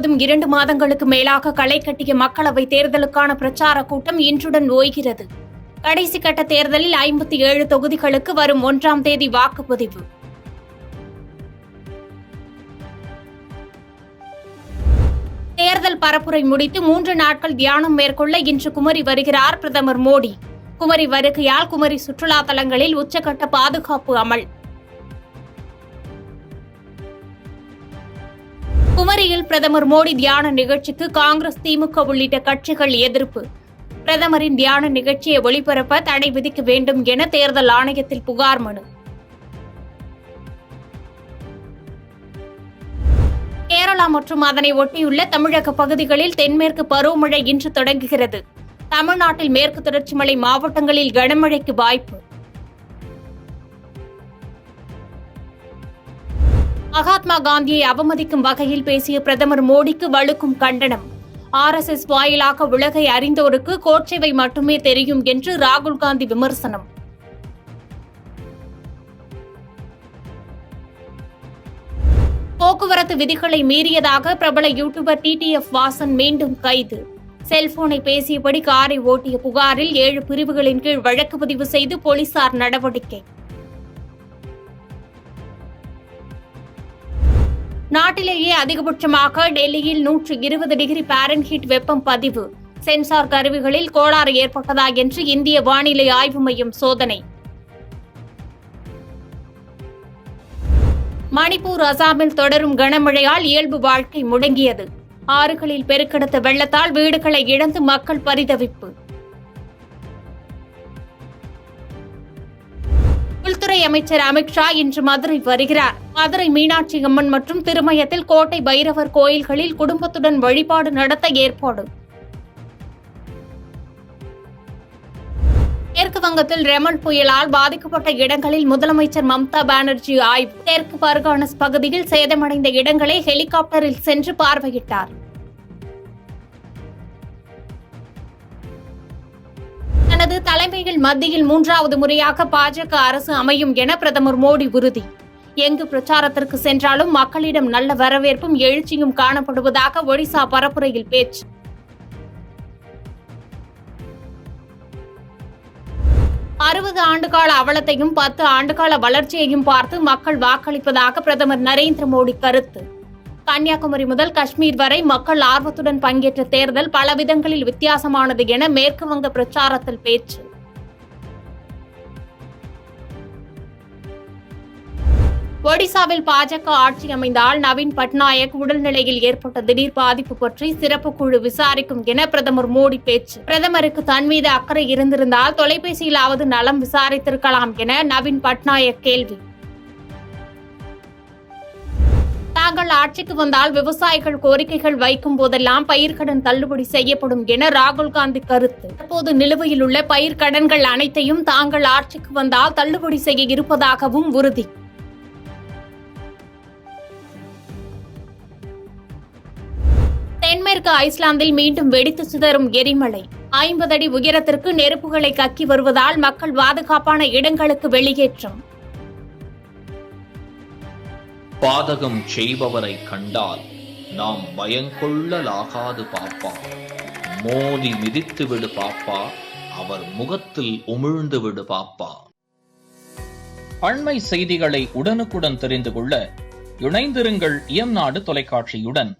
முழுவதும் 2 மாதங்களுக்கு மேலாக களை கட்டிய மக்களவைத் தேர்தலுக்கான பிரச்சார கூட்டம் இன்றுடன் ஓய்கிறது. கடைசி கட்ட தேர்தலில் 57 தொகுதிகளுக்கு வரும் 1ஆம் தேதி வாக்குப்பதிவு. தேர்தல் பரப்புரை முடித்து 3 நாட்கள் தியானம் மேற்கொள்ள இன்று குமரி வருகிறார் பிரதமர் மோடி. குமரி வருகையால் குமரி சுற்றுலா தலங்களில் உச்சகட்ட பாதுகாப்பு அமல். குமரியில் பிரதமர் மோடி தியான நிகழ்ச்சிக்கு காங்கிரஸ், திமுக உள்ளிட்ட கட்சிகள் எதிர்ப்பு. பிரதமரின் தியான நிகழ்ச்சியை ஒளிபரப்ப தடை விதிக்க வேண்டும் என தேர்தல் ஆணையத்தில் புகார் மனு. கேரளா மற்றும் அதனை ஒட்டியுள்ள தமிழக பகுதிகளில் தென்மேற்கு பருவமழை இன்று தொடங்குகிறது. தமிழ்நாட்டில் மேற்கு தொடர்ச்சி மலை மாவட்டங்களில் கனமழைக்கு வாய்ப்பு. மகாத்மா காந்தியை அவமதிக்கும் வகையில் பேசிய பிரதமர் மோடிக்கு வலுக்கும் கண்டனம். RSS வாயிலாக உலகை அறிந்தோருக்கு கோட்சேவை மட்டுமே தெரியும் என்று ராகுல் காந்தி விமர்சனம். போக்குவரத்து விதிகளை மீறியதாக பிரபல யூடியூபர் TTF வாசன் மீண்டும் கைது. செல்போனை பேசியபடி காரை ஓட்டிய புகாரில் 7 பிரிவுகளின் கீழ் வழக்கு பதிவு செய்து போலீசார் நடவடிக்கை. நாட்டிலேயே அதிகபட்சமாக டெல்லியில் 120 டிகிரி பாரன்ஹீட் வெப்பம் பதிவு. சென்சார் கருவிகளில் கோளாறு ஏற்பட்டதா என்று இந்திய வானிலை ஆய்வு மையம் சோதனை. மணிப்பூர், அசாமில் தொடரும் கனமழையால் இயல்பு வாழ்க்கை முடங்கியது. ஆறுகளில் பெருக்கெடுத்த வெள்ளத்தால் வீடுகளை இழந்து மக்கள் பரிதவிப்பு. உள்துறை அமைச்சர் அமித்ஷா இன்று மதுரை வருகிறார். மதுரை மீனாட்சி அம்மன் மற்றும் திருமயத்தில் கோட்டை பைரவர் கோயில்களில் குடும்பத்துடன் வழிபாடு நடத்த ஏற்பாடு. மேற்கு வங்கத்தில் ரெமல் புயலால் பாதிக்கப்பட்ட இடங்களில் முதலமைச்சர் மம்தா பானர்ஜி ஆய்வு. தெற்கு பர்கானஸ் பகுதியில் சேதமடைந்த இடங்களை ஹெலிகாப்டரில் சென்று பார்வையிட்டார். தனது தலைமையில் மத்தியில் 3வது முறையாக பாஜக அரசு அமையும் என பிரதமர் மோடி உறுதி. எங்கு பிரச்சாரத்திற்கு சென்றாலும் மக்களிடம் நல்ல வரவேற்பும் எழுச்சியும் காணப்படுவதாக ஒடிசா பரப்புரையில் பேச்சு. அறுபது ஆண்டுகால அவலத்தையும் 10 ஆண்டுகால வளர்ச்சியையும் பார்த்து மக்கள் வாக்களிப்பதாக பிரதமர் நரேந்திர மோடி கருத்து. கன்னியாகுமரி முதல் காஷ்மீர் வரை மக்கள் ஆர்வத்துடன் பங்கேற்ற தேர்தல் பல விதங்களில் வித்தியாசமானது என மேற்கு வங்க பிரச்சாரத்தில் பேச்சு. ஒடிசாவில் பாஜக ஆட்சி அமைந்தால் நவீன் பட்நாயக் உடல்நிலையில் ஏற்பட்ட திடீர் பாதிப்பு பற்றி சிறப்பு குழு விசாரிக்கும் என பிரதமர் மோடி பேச்சு. பிரதமருக்கு தன் மீது அக்கறை இருந்திருந்தால் தொலைபேசியிலாவது நலம் விசாரித்திருக்கலாம் என நவீன் பட்நாயக் கேள்வி. தாங்கள் ஆட்சிக்கு வந்தால் விவசாயிகள் கோரிக்கைகள் வைக்கும் போதெல்லாம் பயிர்க்கடன் தள்ளுபடி செய்யப்படும் என ராகுல் காந்தி கருத்து. தற்போது நிலுவையில் உள்ள பயிர்க்கடன்கள் அனைத்தையும் தாங்கள் ஆட்சிக்கு வந்தால் தள்ளுபடி செய்ய இருப்பதாகவும் உறுதி. தென்மேற்கு ஐஸ்லாந்தில் மீண்டும் வெடித்து சிதறும் எரிமலை. 50 அடி உயரத்திற்கு நெருப்புகளை கக்கி வருவதால் மக்கள் பாதுகாப்பான இடங்களுக்கு வெளியேற்றம். பாதகம் செய்பவரை கண்டால் நாம் பயங்கொள்ளலாகாது பாப்பா. மோதி மிதித்து விடு பாப்பா, அவர் முகத்தில் உமிழ்ந்து விடு பாப்பா. அண்மை செய்திகளை உடனுக்குடன் தெரிந்து கொள்ள இணைந்திருங்கள் இயம்நாடு தொலைக்காட்சியுடன்.